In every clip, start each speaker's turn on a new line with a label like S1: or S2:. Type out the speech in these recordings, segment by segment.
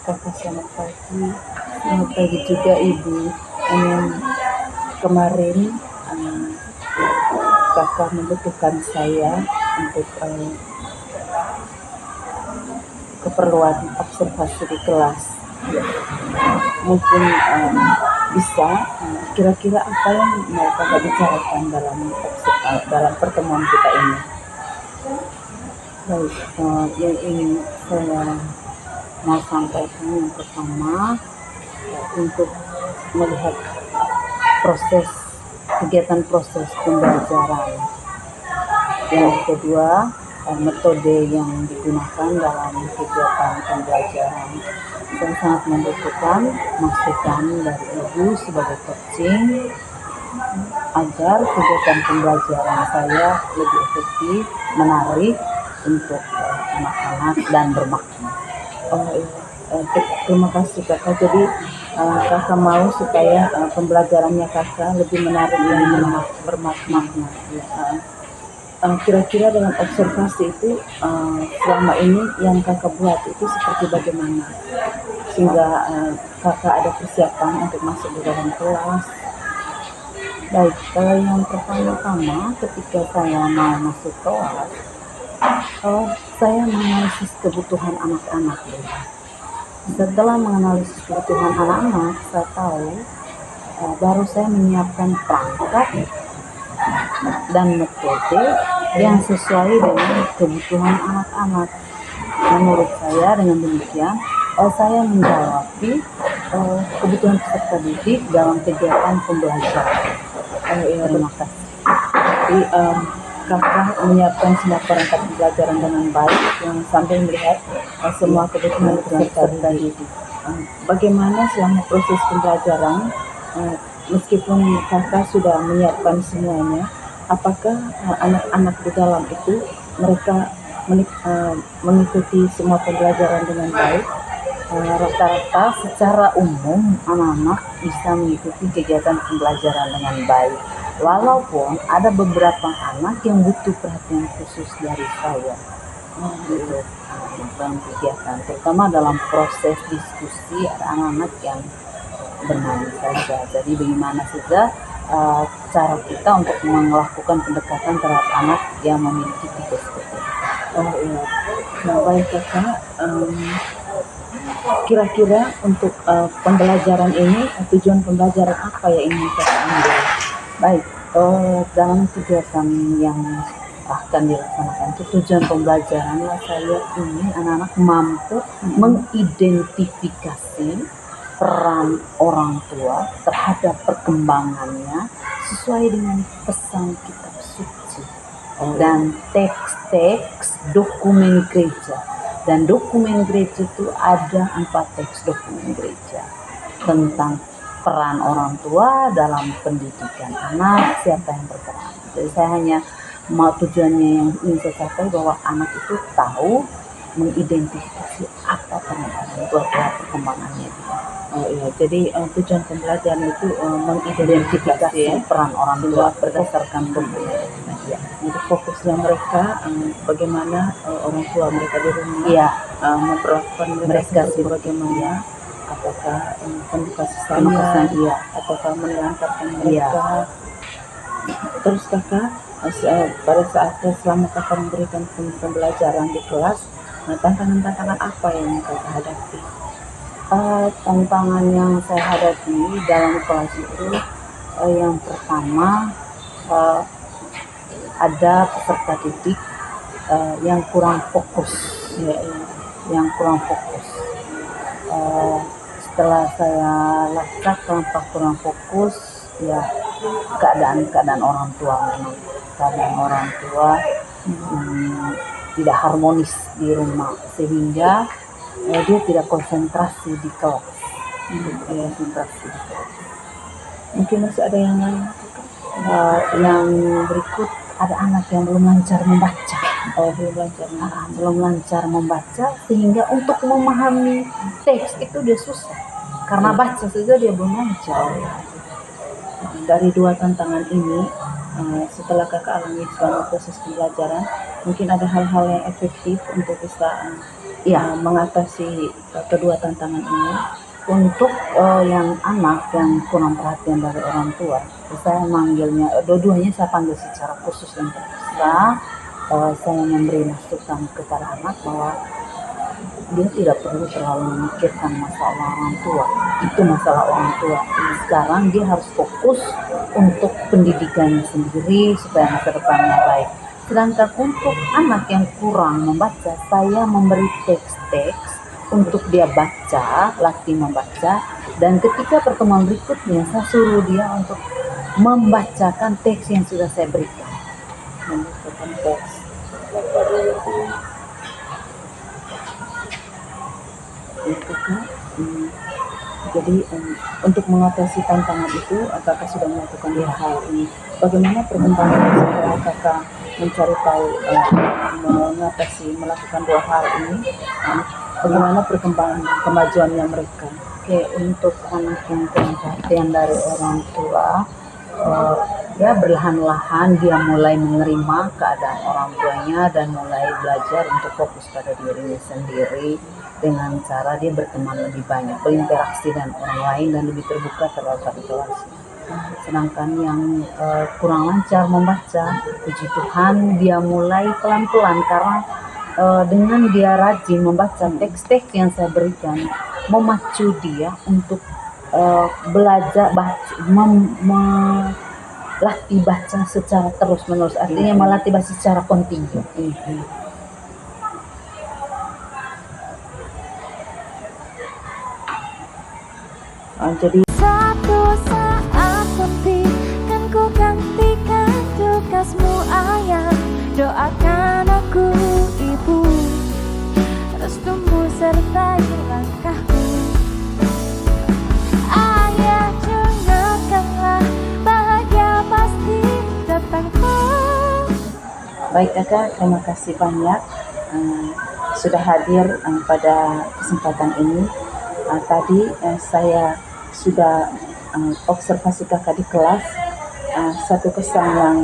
S1: Kakak, selamat pagi. Selamat pagi juga Ibu. Kemarin Kakak membutuhkan saya untuk keperluan observasi di kelas. Mungkin bisa kira-kira apa yang mau Kakak bicarakan dalam pertemuan kita ini. Baik, yang ingin saya mau sampaikan yang pertama untuk melihat kegiatan proses pembelajaran. Yang kedua, metode yang digunakan dalam kegiatan pembelajaran. Saya sangat membutuhkan masukan dari Ibu sebagai coaching agar kegiatan pembelajaran saya lebih efektif, menarik untuk anak-anak dan bermakna. Terima kasih Kakak. Jadi Kakak mau supaya pembelajarannya Kakak lebih menarik dan bermakna. Kira-kira dalam observasi itu selama ini yang Kakak buat itu seperti bagaimana sehingga Kakak ada persiapan untuk masuk di dalam kelas. Baik, kalau yang pertama-tama ketika saya mau masuk kelas, saya menganalisis kebutuhan anak-anak. Setelah menganalisis kebutuhan anak-anak, saya tahu baru saya menyiapkan perangkat dan metode yang sesuai dengan kebutuhan anak-anak. Menurut saya dengan demikian, saya menjawab kebutuhan peserta didik dalam kegiatan pembelajaran. Terima kasih. Jadi, Kakak menyiapkan semua perangkat pembelajaran dengan baik yang sampai melihat semua kebutuhan peserta didik. Bagaimana selama proses pembelajaran, meskipun Kakak sudah menyiapkan semuanya, apakah anak-anak di dalam itu mereka mengikuti semua pembelajaran dengan baik? Rata-rata secara umum anak-anak bisa mengikuti kegiatan pembelajaran dengan baik. Walaupun ada beberapa anak yang butuh perhatian khusus dari saya dalam kegiatan, terutama dalam proses diskusi ada anak-anak yang bermain saja. Jadi bagaimana saja cara kita untuk melakukan pendekatan terhadap anak yang memiliki tipe seperti itu. Baik Kakak, kira-kira untuk pembelajaran ini tujuan pembelajaran apa yang ingin Kakak ambil? Baik, dalam kegiatan yang akan dilaksanakan itu tujuan pembelajarannya saya ingin anak-anak mampu mengidentifikasi peran orang tua terhadap perkembangannya sesuai dengan pesan kitab suci dan teks-teks dokumen gereja. Dan dokumen gereja itu ada 4 teks dokumen gereja tentang peran orang tua dalam pendidikan anak, siapa yang berperan. Jadi saya hanya mau tujuannya yang ingin saya capai bahwa anak itu tahu mengidentifikasi apa peran orang tua dalam perkembangannya. Jadi tujuan pembelajaran itu mengidentifikasi peran orang tua berdasarkan dokumen. Untuk fokusnya mereka bagaimana orang tua mereka di rumah memperlakukan mereka bagaimana, apakah penuh kasih sayang, apakah menelantarkan mereka. Terus Kakak pada saat selama Kakak memberikan pembelajaran di kelas, tantangan-tantangan apa yang Kakak hadapi? Tantangan yang saya hadapi dalam kelas itu yang pertama ada peserta didik yang kurang fokus, setelah saya lacak kenapa kurang fokus, keadaan orang tua tidak harmonis di rumah sehingga dia tidak konsentrasi di kelas. Mungkin masih ada yang lain. Yang berikut ada anak yang belum lancar membaca, sehingga untuk memahami teks itu dia susah karena baca saja dia belum lancar. Dari 2 tantangan ini, setelah Kakak alami selama proses pembelajaran, mungkin ada hal-hal yang efektif untuk bisa mengatasi kedua tantangan ini. Untuk yang anak yang kurang perhatian dari orang tua, saya manggilnya, dua-duanya saya panggil secara khusus dan terpisah. Saya memberi masukan kepada anak bahwa dia tidak perlu terlalu memikirkan masalah orang tua. Itu masalah orang tua. Sekarang dia harus fokus untuk pendidikannya sendiri supaya masa depannya baik. Sedangkan untuk anak yang kurang membaca, saya memberi teks-teks untuk dia baca, latih membaca, dan ketika pertemuan berikutnya saya suruh dia untuk membacakan teks yang sudah saya berikan. Membacakan teks. Itu kan. Jadi untuk mengatasi tantangan itu, kakak sudah melakukan dua hal ini. Bagaimana perkembangan setelah kakak mencari tahu melakukan dua hal ini? Bagaimana perkembangan kemajuannya mereka? Oke, untuk anak yang kurang perhatian dari orang tua, ya berlahan-lahan dia mulai menerima keadaan orang tuanya dan mulai belajar untuk fokus pada dirinya sendiri dengan cara dia berteman lebih banyak, berinteraksi dengan orang lain dan lebih terbuka terhadap situasi. Sedangkan yang kurang lancar membaca, puji Tuhan dia mulai pelan-pelan karena dengan dia rajin membaca teks-teks yang saya berikan, memacu dia untuk belajar baca, melatih baca secara terus-menerus, artinya melatih baca secara kontinu. Jadi
S2: satu saat sepi kan ku gantikan tugasmu ayah, doakan aku ibu, restumu sertai langkahku. Ayah janganlah bahagia pasti datang.
S1: Baik kakak, terima kasih banyak sudah hadir pada kesempatan ini. Tadi saya sudah observasi kakak di kelas. Satu kesan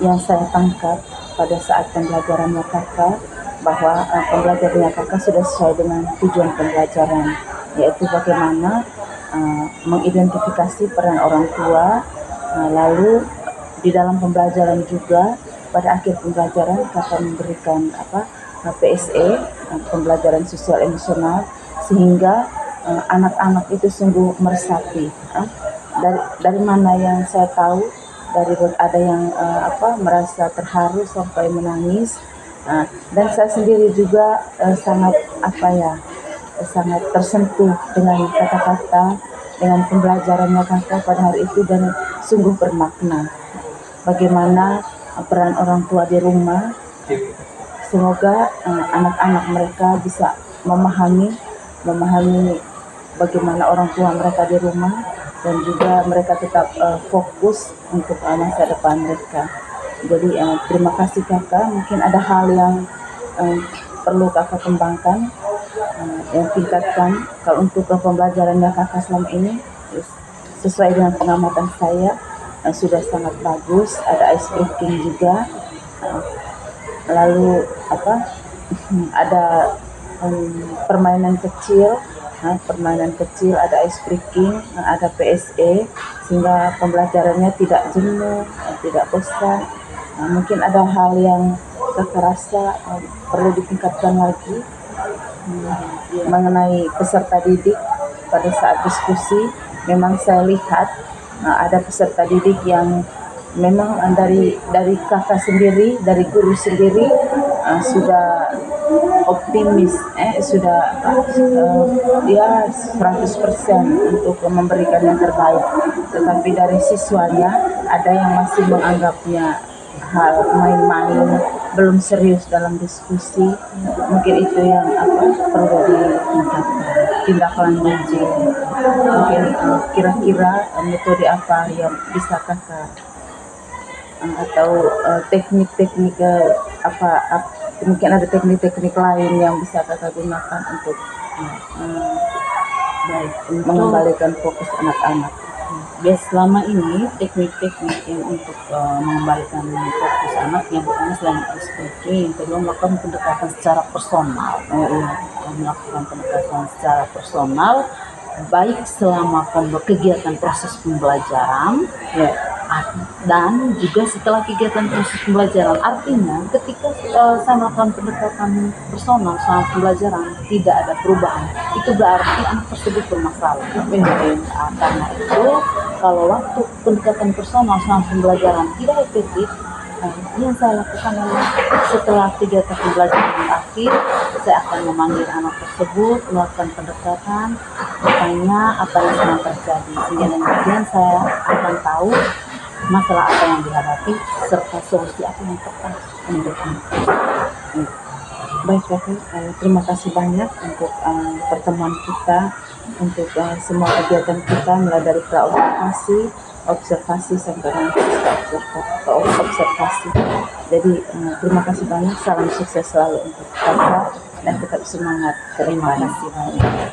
S1: yang saya tangkap pada saat pembelajarannya kakak, bahwa pembelajarannya kakak sudah sesuai dengan tujuan pembelajaran, yaitu bagaimana mengidentifikasi peran orang tua. Lalu di dalam pembelajaran juga, pada akhir pembelajaran kakak memberikan PSE, pembelajaran sosial emosional, sehingga anak-anak itu sungguh meresapi. Dari mana yang saya tahu, dari ada yang merasa terharu sampai menangis, dan saya sendiri juga sangat tersentuh dengan kata-kata, dengan pembelajarannya kakak pada hari itu, dan sungguh bermakna. Bagaimana peran orang tua di rumah, semoga anak-anak mereka bisa memahami bagaimana orang tua mereka di rumah, dan juga mereka tetap fokus untuk masa depan mereka. Jadi terima kasih kakak. Mungkin ada hal yang perlu kakak kembangkan, yang tingkatkan. Kalau untuk pembelajarannya kakak selama ini, sesuai dengan pengamatan saya, sudah sangat bagus. Ada ice breaking juga, lalu ada permainan kecil, ada ice breaking, ada PSE, sehingga pembelajarannya tidak jenuh, tidak bosan. Mungkin ada hal yang kakak rasa perlu ditingkatkan lagi mengenai peserta didik. Pada saat diskusi, memang saya lihat ada peserta didik yang memang dari kakak sendiri, dari guru sendiri sudah optimis, sudah 100% untuk memberikan yang terbaik. Tetapi dari siswanya ada yang masih menganggapnya hal main-main, belum serius dalam diskusi. Mungkin itu yang perlu ditingkatkan, tindak lanjut. Mungkin kira-kira metode apa yang bisa kakak atau teknik-teknik mungkin ada teknik-teknik lain yang bisa kakak gunakan untuk mengembalikan fokus anak-anak. Ya, selama ini teknik-teknik yang untuk mengembalikan fokus anak yang pertama selain SPG, yang kedua melakukan pendekatan secara personal. Melakukan pendekatan secara personal, baik selama kegiatan proses pembelajaran,
S3: Ya.
S1: dan juga setelah kegiatan proses pembelajaran. Artinya ketika saya melakukan pendekatan personal selama pembelajaran tidak ada perubahan, itu berarti anak tersebut bermasalah. Karena itu kalau waktu pendekatan personal selama pembelajaran tidak efektif, yang saya lakukan adalah setelah kegiatan pembelajaran berakhir, saya akan memanggil anak tersebut, melakukan pendekatan, bertanya apa yang sedang terjadi, sehingga kemudian saya akan tahu masalah apa yang dihadapi serta solusi apa yang tepat menurutnya.
S3: Baik Kakak, terima kasih banyak untuk pertemuan kita, untuk semua kegiatan kita mulai dari pra-observasi, observasi sampai ke observasi. Jadi terima kasih banyak, salam sukses selalu untuk Kakak dan tetap semangat.
S1: Terima kasih banyak.